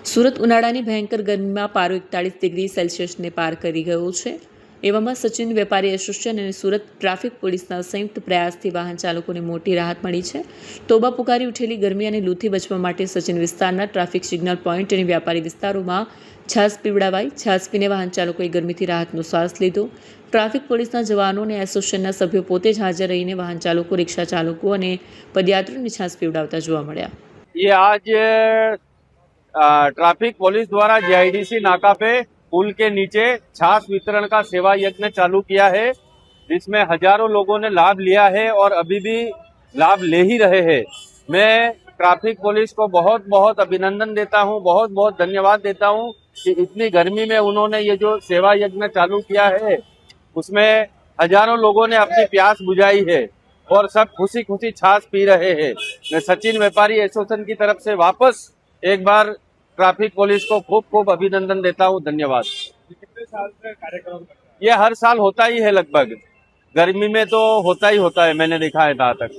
સુરત ઉનાળાની ભયંકર ગરમીમાં પારો 41 ડિગ્રી સેલ્સિયસને પાર કરી ગયો છે। એવામાં સચિન વેપારી એસોસિએશન અને સુરત ટ્રાફિક પોલીસના સંયુક્ત પ્રયાસથી વાહન ચાલકોને મોટી રાહત મળી છે। તોબા પુકારી ઉઠેલી ગરમી અને લૂથી બચવા માટે સચિન વિસ્તારના ટ્રાફિક સિગ્નલ પોઈન્ટ અને વ્યાપારી વિસ્તારોમાં છાશ પીવડાવાઈ। છાશ પીને વાહન ચાલકોએ ગરમીથી રાહતનો શ્વાસ લીધો। ટ્રાફિક પોલીસના જવાનો અને એસોસિએશનના સભ્યો પોતે જ હાજર રહીને વાહન ચાલકો, રિક્ષા ચાલકો અને પદયાત્રીઓને છાશ પીવડાવતા જોવા મળ્યા। ये आज ट्रैफिक पुलिस द्वारा जीआईडीसी नाका पे पुल के नीचे छाछ वितरण का सेवा यज्ञ चालू किया है, जिसमें हजारों लोगों ने लाभ लिया है और अभी भी लाभ ले ही रहे हैं। मैं ट्रैफिक पुलिस को बहुत बहुत अभिनंदन देता हूं, बहुत बहुत धन्यवाद देता हूं कि इतनी गर्मी में उन्होंने ये जो सेवा यज्ञ चालू किया है उसमें हजारों लोगों ने अपनी प्यास बुझाई है और सब खुशी खुशी छाछ पी रहे हैं। मैं सचिन व्यापारी एसोसिएशन की तरफ से वापस एक बार ट्रैफिक पुलिस को खूब खूब अभिनंदन देता हूं। धन्यवाद। कितने साल से कार्यक्रम ये हर साल होता ही है, लगभग गर्मी में तो होता ही होता है, मैंने देखा है जहाँ तक।